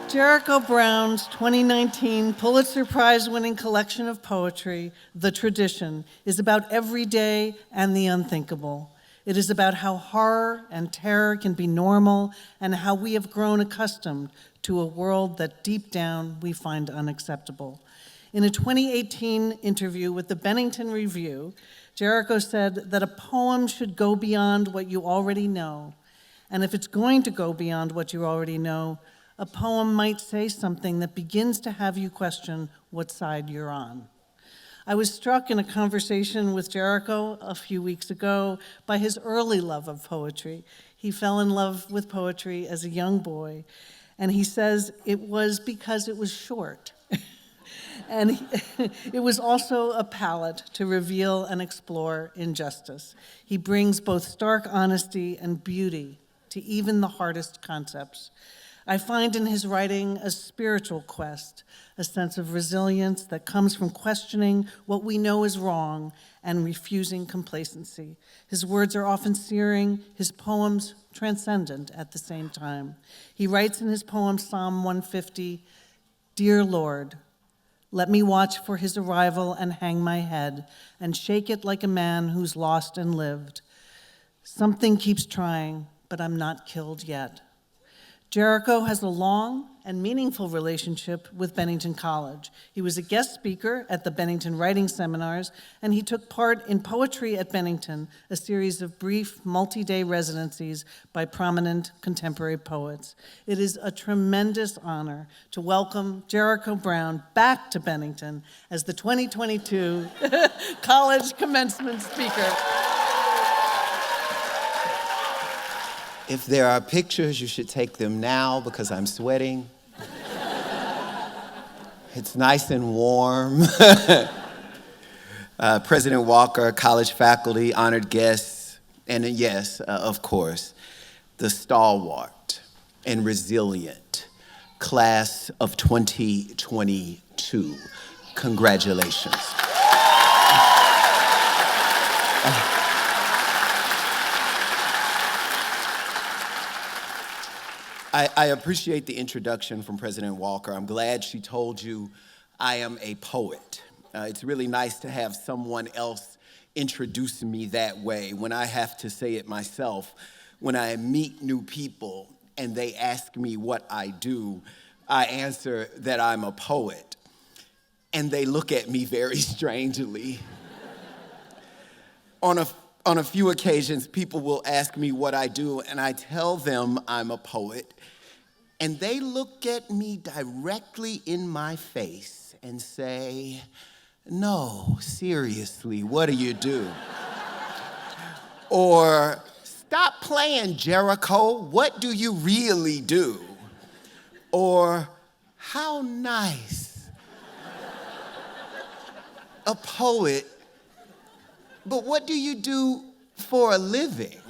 Jericho Brown's 2019 Pulitzer Prize winning collection of poetry, The Tradition, is about every day and the unthinkable. It is about how horror and terror can be normal and how we have grown accustomed to a world that deep down we find unacceptable. In a 2018 interview with the Bennington Review, Jericho said that a poem should go beyond what you already know. And if it's going to go beyond what you already know, a poem might say something that begins to have you question what side you're on. I was struck in a conversation with Jericho a few weeks ago by his early love of poetry. He fell in love with poetry as a young boy, and he says it was because it was short. And it was also a palette to reveal and explore injustice. He brings both stark honesty and beauty to even the hardest concepts. I find in his writing a spiritual quest, a sense of resilience that comes from questioning what we know is wrong and refusing complacency. His words are often searing, his poems transcendent at the same time. He writes in his poem Psalm 150, "Dear Lord, let me watch for his arrival and hang my head and shake it like a man who's lost and lived. Something keeps trying, but I'm not killed yet." Jericho has a long and meaningful relationship with Bennington College. He was a guest speaker at the Bennington Writing Seminars, and he took part in Poetry at Bennington, a series of brief multi-day residencies by prominent contemporary poets. It is a tremendous honor to welcome Jericho Brown back to Bennington as the 2022 college commencement speaker. If there are pictures, you should take them now because I'm sweating. It's nice and warm. President Walker, college faculty, honored guests, and yes, of course, the stalwart and resilient class of 2022. Congratulations. I appreciate the introduction from President Walker. I'm glad she told you I am a poet. It's really nice to have someone else introduce me that way when I have to say it myself. When I meet new people and they ask me what I do, I answer that I'm a poet. And they look at me very strangely. On a few occasions, people will ask me what I do, and I tell them I'm a poet, and they look at me directly in my face and say, "No, seriously, what do you do?" Or, "Stop playing, Jericho, what do you really do?" Or, "How nice. A poet, but what do you do for a living?"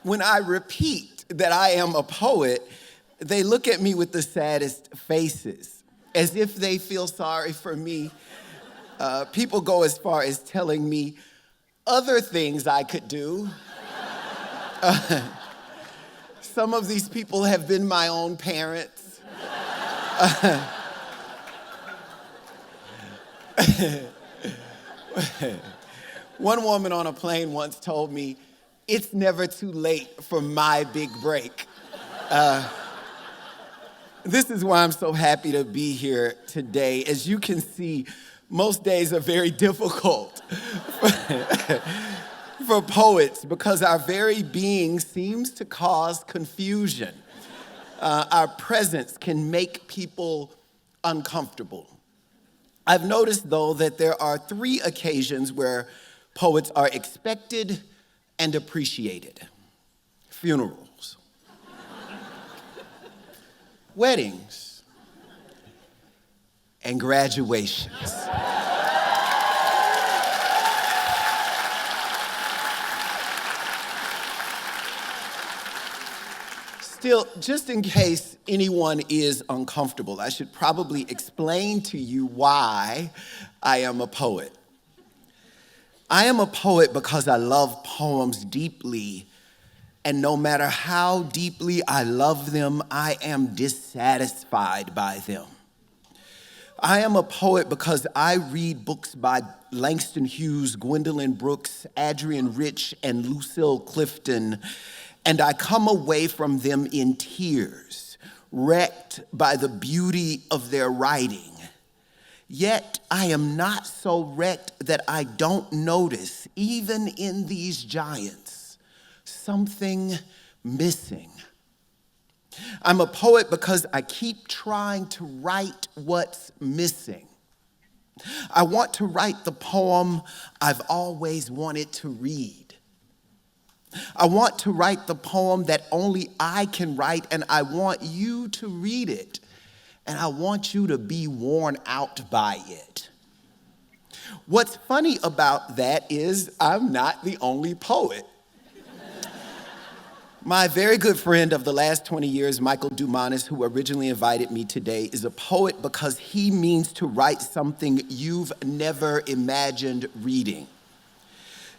When I repeat that I am a poet, they look at me with the saddest faces, as if they feel sorry for me. People go as far as telling me other things I could do. Some of these people have been my own parents. One woman on a plane once told me, "It's never too late for my big break." This is why I'm so happy to be here today. As you can see, most days are very difficult for poets because our very being seems to cause confusion. Our presence can make people uncomfortable. I've noticed, though, that there are 3 occasions where poets are expected and appreciated: funerals, weddings, and graduations. Still, just in case anyone is uncomfortable, I should probably explain to you why I am a poet. I am a poet because I love poems deeply And no matter how deeply I love them, I am dissatisfied by them. I am a poet because I read books by Langston Hughes, Gwendolyn Brooks, Adrienne Rich, and Lucille Clifton, and I come away from them in tears, wrecked by the beauty of their writing. Yet I am not so wrecked that I don't notice, even in these giants, something missing. I'm a poet because I keep trying to write what's missing. I want to write the poem I've always wanted to read. I want to write the poem that only I can write, and I want you to read it, and I want you to be worn out by it. What's funny about that is I'm not the only poet. My very good friend of the last 20 years, Michael Dumanis, who originally invited me today, is a poet because he means to write something you've never imagined reading.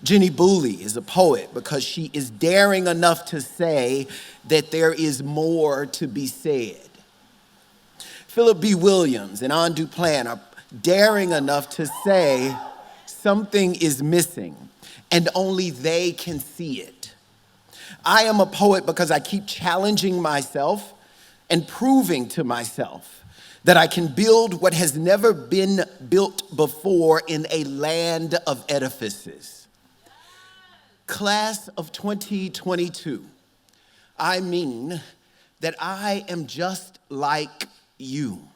Jenny Booley is a poet because she is daring enough to say that there is more to be said. Philip B. Williams and Ann Duplan are daring enough to say something is missing and only they can see it. I am a poet because I keep challenging myself and proving to myself that I can build what has never been built before in a land of edifices. Class of 2022, I mean that I am just like you.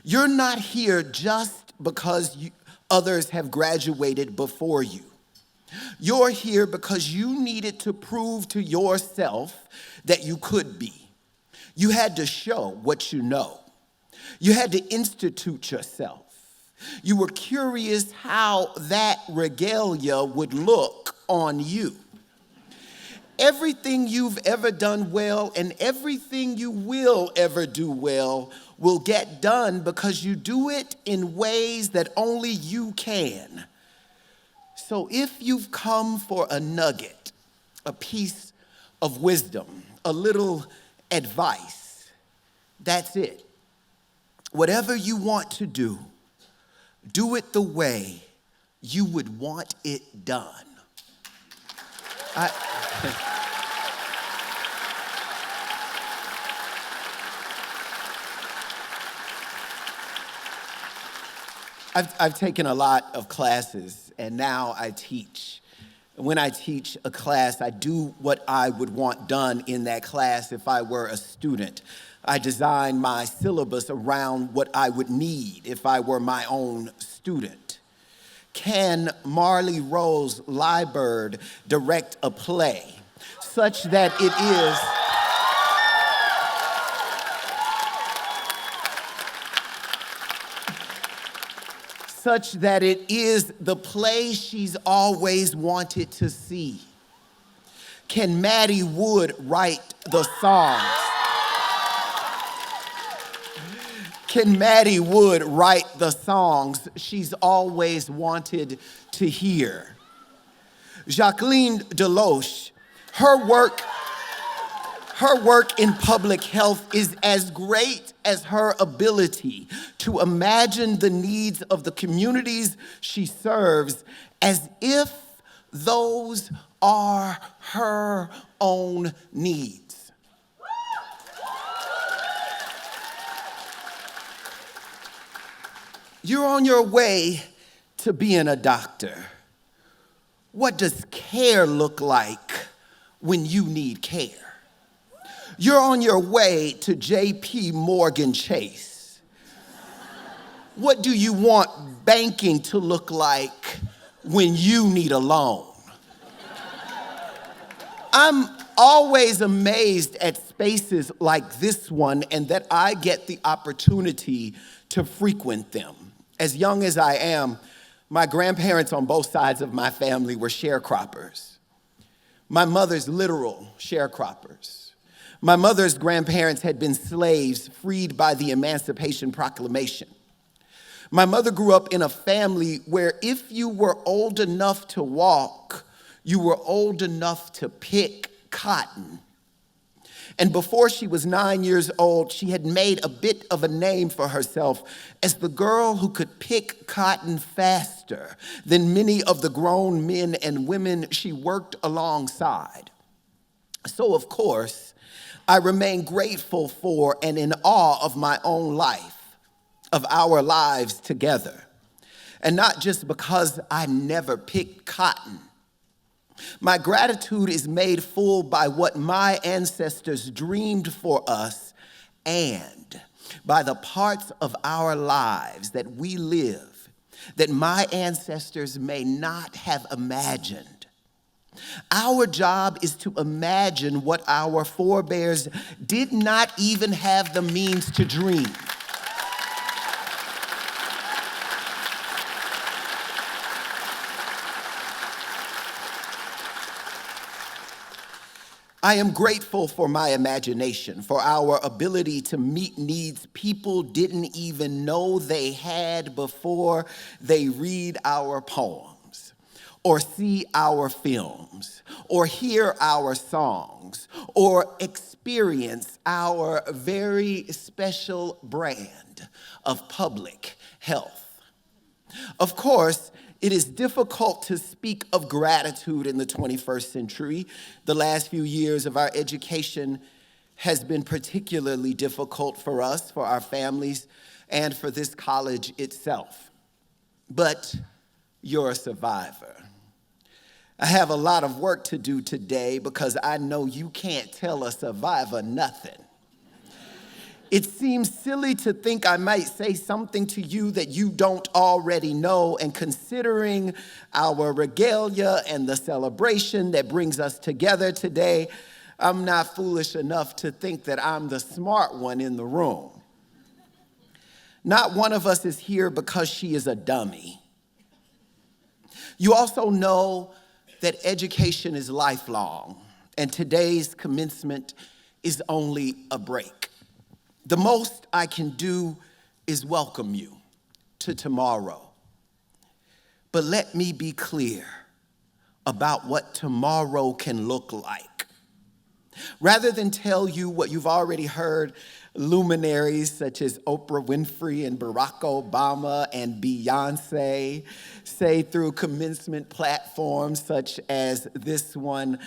You're not here just because others have graduated before you. You're here because you needed to prove to yourself that you could be. You had to show what you know. You had to institute yourself. You were curious how that regalia would look on you. Everything you've ever done well and everything you will ever do well will get done because you do it in ways that only you can. So if you've come for a nugget, a piece of wisdom, a little advice, that's it. Whatever you want to do it the way you would want it done. I've taken a lot of classes, and now I teach. When I teach a class, I do what I would want done in that class if I were a student. I design my syllabus around what I would need if I were my own student. Can Marley Rose Liebird direct a play such that it is the play she's always wanted to see? Can Maddie Wood write the songs? Can Maddie Wood write the songs she's always wanted to hear? Jacqueline Deloche, her work in public health is as great as her ability to imagine the needs of the communities she serves as if those are her own needs. You're on your way to being a doctor. What does care look like when you need care? You're on your way to J.P. Morgan Chase. What do you want banking to look like when you need a loan? I'm always amazed at spaces like this one and that I get the opportunity to frequent them. As young as I am, my grandparents on both sides of my family were sharecroppers. My mother's literal sharecroppers. My mother's grandparents had been slaves freed by the Emancipation Proclamation. My mother grew up in a family where if you were old enough to walk, you were old enough to pick cotton. And before she was 9 years old, she had made a bit of a name for herself as the girl who could pick cotton faster than many of the grown men and women she worked alongside. So, of course, I remain grateful for and in awe of my own life, of our lives together. And not just because I never picked cotton. My gratitude is made full by what my ancestors dreamed for us and by the parts of our lives that we live that my ancestors may not have imagined. Our job is to imagine what our forebears did not even have the means to dream. I am grateful for my imagination, for our ability to meet needs people didn't even know they had before they read our poems, or see our films, or hear our songs, or experience our very special brand of public health. Of course, it is difficult to speak of gratitude in the 21st century. The last few years of our education has been particularly difficult for us, for our families, and for this college itself. But you're a survivor. I have a lot of work to do today because I know you can't tell a survivor nothing. It seems silly to think I might say something to you that you don't already know, and considering our regalia and the celebration that brings us together today, I'm not foolish enough to think that I'm the smart one in the room. Not one of us is here because she is a dummy. You also know that education is lifelong, and today's commencement is only a break. The most I can do is welcome you to tomorrow. But let me be clear about what tomorrow can look like. Rather than tell you what you've already heard luminaries such as Oprah Winfrey and Barack Obama and Beyonce say through commencement platforms such as this one,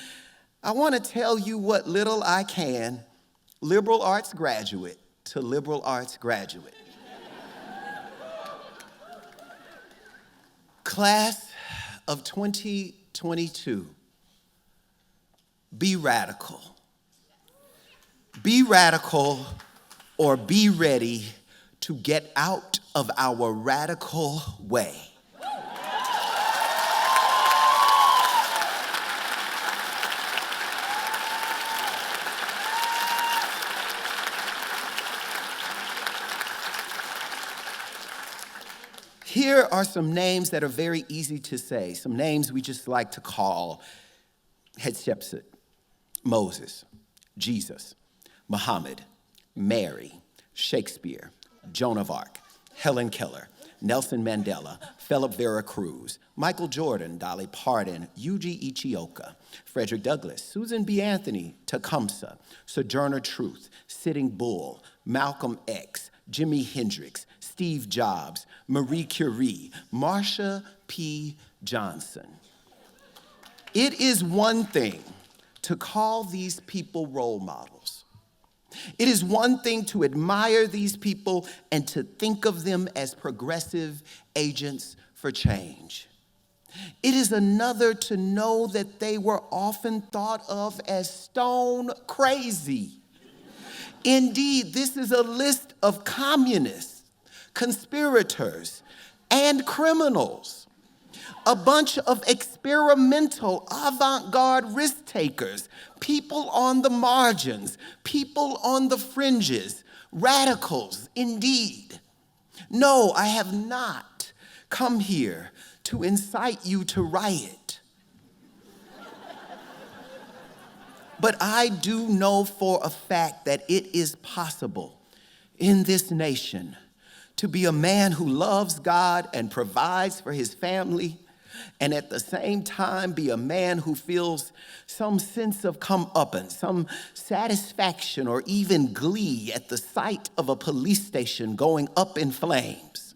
I want to tell you what little I can, liberal arts graduate to liberal arts graduate. Class of 2022, be radical. Be radical or be ready to get out of our radical way. Here are some names that are very easy to say, some names we just like to call Hatshepsut, Moses, Jesus, Muhammad, Mary, Shakespeare, Joan of Arc, Helen Keller, Nelson Mandela, Philip Vera Cruz, Michael Jordan, Dolly Parton, Yuji Ichioka, Frederick Douglass, Susan B. Anthony, Tecumseh, Sojourner Truth, Sitting Bull, Malcolm X, Jimi Hendrix, Steve Jobs, Marie Curie, Marsha P. Johnson. It is one thing to call these people role models. It is one thing to admire these people and to think of them as progressive agents for change. It is another to know that they were often thought of as stone crazy. Indeed, this is a list of communists, conspirators, and criminals. A bunch of experimental avant-garde risk takers, people on the margins, people on the fringes, radicals indeed. No, I have not come here to incite you to riot. But I do know for a fact that it is possible in this nation to be a man who loves God and provides for his family, and at the same time be a man who feels some sense of comeuppance, some satisfaction, or even glee at the sight of a police station going up in flames.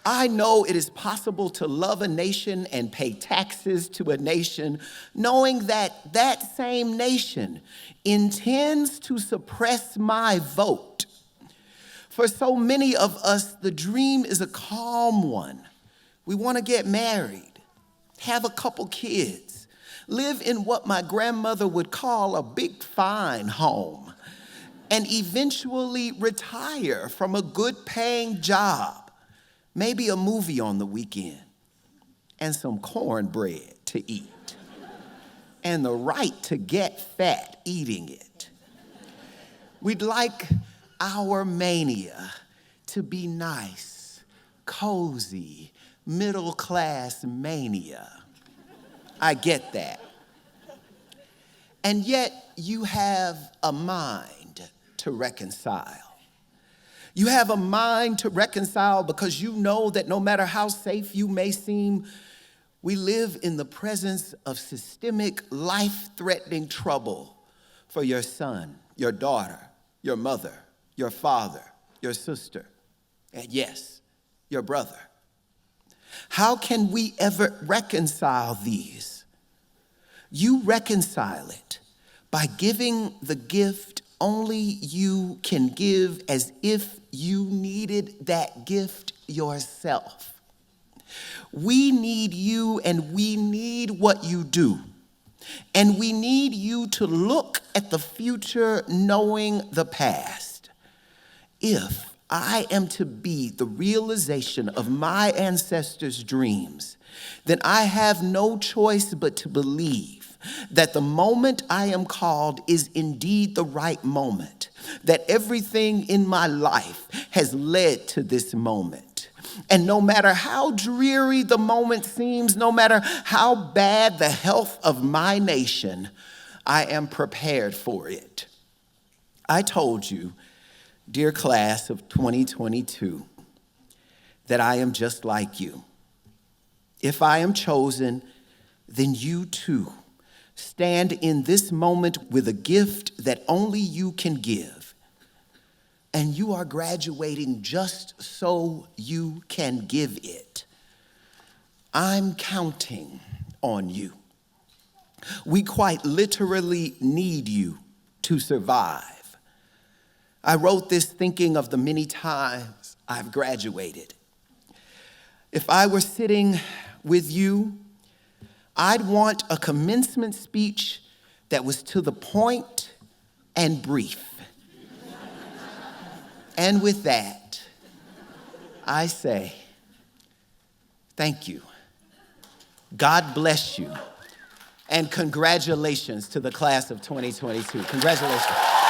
I know it is possible to love a nation and pay taxes to a nation, knowing that that same nation intends to suppress my vote. For so many of us, the dream is a calm one. We want to get married, have a couple kids, live in what my grandmother would call a big fine home, and eventually retire from a good-paying job. Maybe a movie on the weekend, and some cornbread to eat, and the right to get fat eating it. We'd like our mania to be nice, cozy, middle-class mania. I get that. And yet you have a mind to reconcile. You have a mind to reconcile because you know that no matter how safe you may seem, we live in the presence of systemic, life-threatening trouble for your son, your daughter, your mother, your father, your sister, and yes, your brother. How can we ever reconcile these? You reconcile it by giving the gift only you can give, as if you needed that gift yourself. We need you, and we need what you do. And we need you to look at the future knowing the past. If I am to be the realization of my ancestors' dreams, then I have no choice but to believe that the moment I am called is indeed the right moment, that everything in my life has led to this moment. And no matter how dreary the moment seems, no matter how bad the health of my nation, I am prepared for it. I told you, dear class of 2022, that I am just like you. If I am chosen, then you too stand in this moment with a gift that only you can give. And you are graduating just so you can give it. I'm counting on you. We quite literally need you to survive. I wrote this thinking of the many times I've graduated. If I were sitting with you, I'd want a commencement speech that was to the point and brief. And with that, I say, thank you. God bless you. And congratulations to the class of 2022. Congratulations.